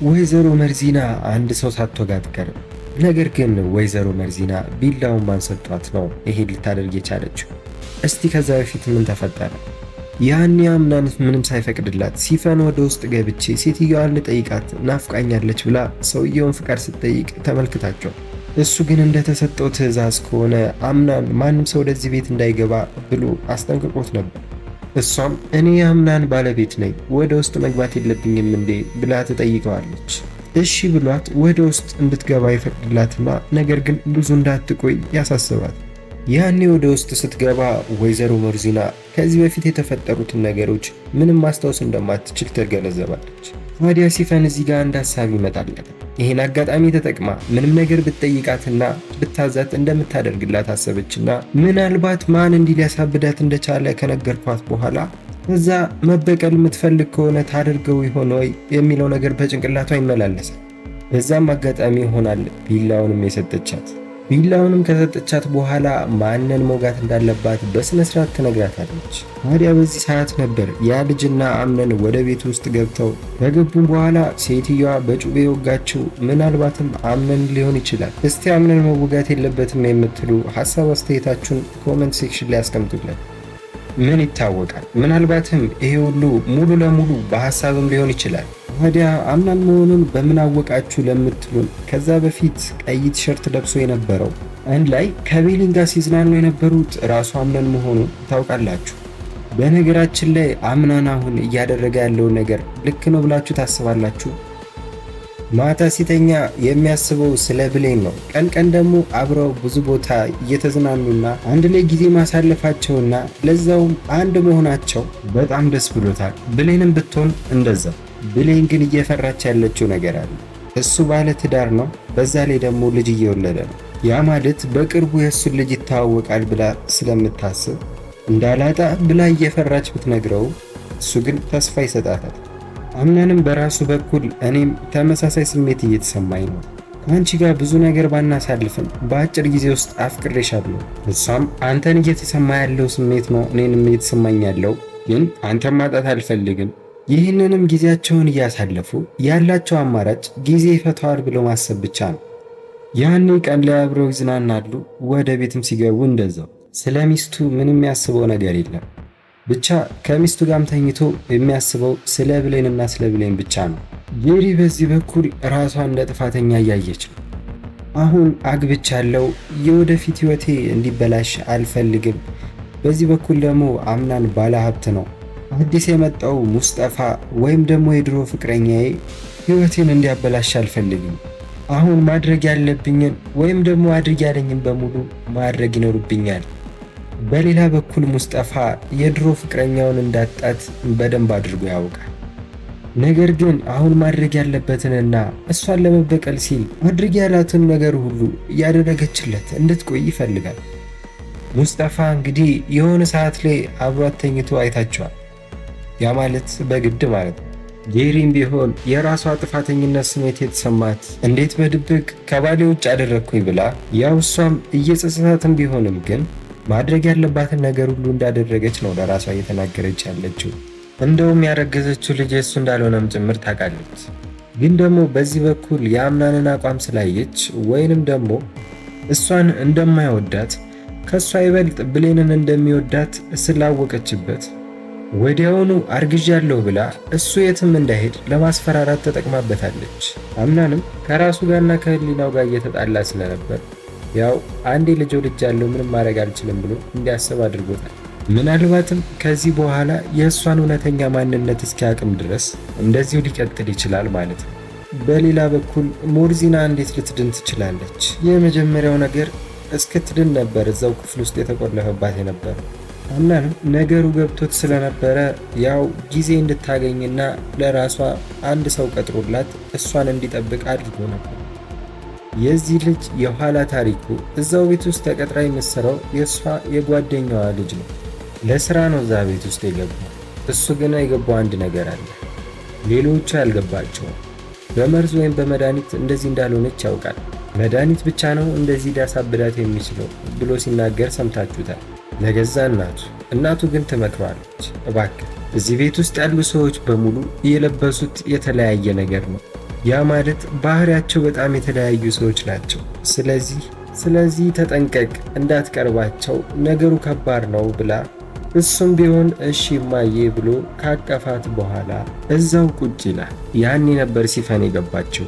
ወይዘሮ መርዚና አንድ ሰው ሳትወጋ አትቀርም። ነገር ግን ወይዘሮ መርዚና ቢላውን ማን ሰጥቷት ነው ይሄ ልታደርግ የቻለችው? እስቲ ከዛ በፊት ምን ተፈጠረ? ያኔ አምናን ምንም ሳይፈቅድላት ሲፈን ወደ ውስጥ ገብቼ ሴትዮዋን ልጠይቃት ናፍቃኛለች ብላ ሰውየውን ፍቃድ ስትጠይቅ ተመልክታቸው። እሱ ግን እንደተሰጠው ትዕዛዝ ከሆነ አምናን ማንም ሰው ወደዚህ ቤት እንዳይገባ ብሎ አስጠንቅቆት ነበር። እሷም እኔ የአምናን ባለቤት ነኝ፣ ወደ ውስጥ መግባት የለብኝም እንዴ ብላ ትጠይቀዋለች። እሺ ብሏት ወደ ውስጥ እንድትገባ ይፈቅድላትና ነገር ግን ብዙ እንዳትቆይ ያሳስባት። ያኔ ወደ ውስጥ ስትገባ ወይዘሮ መርዚና ከዚህ በፊት የተፈጠሩትን ነገሮች ምንም ማስታወስ እንደማትችል ትገነዘባለች። ታዲያ ሲፈን እዚህ ጋር አንድ ሐሳብ ይመጣለት። ይሄን አጋጣሚ ተጠቅማ ምንም ነገር ብትጠይቃትና ብታዛት እንደምታደርግላት አሰበችና ምናልባት ማን እንዲህ ሊያሳብዳት እንደቻለ ከነገርኳት በኋላ እዛ መበቀል የምትፈልግ ከሆነ ታደርገው ይሆን ወይ የሚለው ነገር በጭንቅላቷ ይመላለሳል። በዛም አጋጣሚ ይሆናል ቢላውንም የሰጠቻት። ቢላውንም ከሰጠቻት በኋላ ማንን መውጋት እንዳለባት በስነ ስርዓት ትነግራታለች። ታዲያ በዚህ ሰዓት ነበር ያ ልጅና አምነን ወደ ቤት ውስጥ ገብተው ከገቡም በኋላ ሴትዮዋ በጩቤ የወጋችው ምናልባትም አምነን ሊሆን ይችላል። እስቲ አምነን መወጋት የለበትም የምትሉ ሐሳብ አስተያየታችሁን ኮሜንት ሴክሽን ላይ አስቀምጡልን። ምን ይታወቃል፣ ምናልባትም ይሄ ሁሉ ሙሉ ለሙሉ በሐሳብም ሊሆን ይችላል። ታዲያ አምናን መሆኑን በምን አወቃችሁ ለምትሉን ከዛ በፊት ቀይ ቲሸርት ለብሶ የነበረው አንድ ላይ ከቤሊን ጋር ሲዝናኑ የነበሩት ራሱ አምናን መሆኑን ታውቃላችሁ። በነገራችን ላይ አምናን አሁን እያደረገ ያለው ነገር ልክ ነው ብላችሁ ታስባላችሁ? ማታ ሲተኛ የሚያስበው ስለ ብሌን ነው። ቀን ቀን ደግሞ አብረው ብዙ ቦታ እየተዝናኑና አንድ ላይ ጊዜ ማሳለፋቸውና ለዛውም አንድ መሆናቸው በጣም ደስ ብሎታል። ብሌንም ብትሆን እንደዛው። ብሌን ግን እየፈራች ያለችው ነገር አለ። እሱ ባለ ትዳር ነው፣ በዛ ላይ ደግሞ ልጅ እየወለደ ነው። ያ ማለት በቅርቡ የእሱን ልጅ ይተዋወቃል ብላ ስለምታስብ እንዳላጣ ብላ እየፈራች ብትነግረው እሱ ግን ተስፋ ይሰጣታል። አምናንም በራሱ በኩል እኔም ተመሳሳይ ስሜት እየተሰማኝ ነው፣ ከአንቺ ጋር ብዙ ነገር ባናሳልፍም በአጭር ጊዜ ውስጥ አፍቅሬሻለሁ። እሷም አንተን እየተሰማ ያለው ስሜት ነው እኔንም እየተሰማኝ ያለው፣ ግን አንተን ማጣት አልፈልግም። ይህንንም ጊዜያቸውን እያሳለፉ ያላቸው አማራጭ ጊዜ ይፈታዋል ብሎ ማሰብ ብቻ ነው። ያኔ ቀን ላይ አብረው ይዝናናሉ፣ ወደ ቤትም ሲገቡ እንደዛው። ስለ ሚስቱ ምንም የሚያስበው ነገር የለም። ብቻ ከሚስቱ ጋርም ተኝቶ የሚያስበው ስለ ብሌንና ስለ ብሌን ብቻ ነው። ጄሪ በዚህ በኩል ራሷን እንደ ጥፋተኛ እያየች ነው። አሁን አግብቻለሁ፣ የወደፊት ህይወቴ እንዲበላሽ አልፈልግም። በዚህ በኩል ደግሞ አምናን ባለሀብት ነው። አዲስ የመጣው ሙስጠፋ ወይም ደግሞ የድሮ ፍቅረኛዬ ህይወቴን እንዲያበላሽ አልፈልግም። አሁን ማድረግ ያለብኝን ወይም ደግሞ አድርግ ያለኝን በሙሉ ማድረግ ይኖርብኛል። በሌላ በኩል ሙስጠፋ የድሮ ፍቅረኛውን እንዳጣት በደንብ አድርጎ ያውቃል። ነገር ግን አሁን ማድረግ ያለበትንና እሷን ለመበቀል ሲል አድርግ ያላትን ነገር ሁሉ እያደረገችለት እንድትቆይ ይፈልጋል። ሙስጠፋ እንግዲህ የሆነ ሰዓት ላይ አብሯት ተኝቶ አይታቸዋል። ያ ማለት በግድ ማለት ነው። ጄሪም ቢሆን የራሷ ጥፋተኝነት ስሜት የተሰማት እንዴት በድብቅ ከባሌ ውጭ አደረግኩኝ ብላ ያው እሷም እየጸጸታትም ቢሆንም ግን ማድረግ ያለባትን ነገር ሁሉ እንዳደረገች ነው ለራሷ እየተናገረች ያለችው። እንደውም ያረገዘችው ልጅ እሱ እንዳልሆነም ጭምር ታውቃለች። ግን ደግሞ በዚህ በኩል የአምናንን አቋም ስላየች ወይንም ደግሞ እሷን እንደማይወዳት ከሷ ይበልጥ ብሌንን እንደሚወዳት ስላወቀችበት ወዲያውኑ አርግዣለሁ ብላ እሱ የትም እንዳይሄድ ለማስፈራራት ተጠቅማበታለች። አምናንም ከራሱ ጋርና ከህሊናው ጋር እየተጣላ ስለነበር ያው አንዴ ልጅ ወልጃለሁ ምንም ማድረግ አልችልም ብሎ እንዲያስብ አድርጎታል። ምናልባትም ከዚህ በኋላ የእሷን እውነተኛ ማንነት እስኪያቅም ድረስ እንደዚሁ ሊቀጥል ይችላል ማለት ነው። በሌላ በኩል ሞርዚና እንዴት ልትድን ትችላለች? የመጀመሪያው ነገር እስክትድን ነበር እዛው ክፍል ውስጥ የተቆለፈባት የነበረው። አምናንም ነገሩ ገብቶት ስለነበረ ያው ጊዜ እንድታገኝና ለራሷ አንድ ሰው ቀጥሮላት እሷን እንዲጠብቅ አድርጎ ነበር። የዚህ ልጅ የኋላ ታሪኩ እዛው ቤት ውስጥ ተቀጥራ የምትሰራው የእሷ የጓደኛዋ ልጅ ነው። ለስራ ነው እዛ ቤት ውስጥ የገባው። እሱ ግን የገባው አንድ ነገር አለ፣ ሌሎቹ ያልገባቸውም። በመርዝ ወይም በመድኃኒት እንደዚህ እንዳልሆነች ያውቃል። መድኃኒት ብቻ ነው እንደዚህ ሊያሳብዳት የሚችለው ብሎ ሲናገር ሰምታችሁታል። ለገዛ እናቱ ግን ትመክረዋለች፣ እባክህ እዚህ ቤት ውስጥ ያሉ ሰዎች በሙሉ የለበሱት የተለያየ ነገር ነው። ያ ማለት ባህሪያቸው በጣም የተለያዩ ሰዎች ናቸው። ስለዚህ ተጠንቀቅ፣ እንዳትቀርባቸው፣ ነገሩ ከባድ ነው ብላ እሱም ቢሆን እሺ እማዬ ብሎ ካቀፋት በኋላ እዛው ቁጭ ይላል። ያኔ ነበር ሲፈን የገባችው።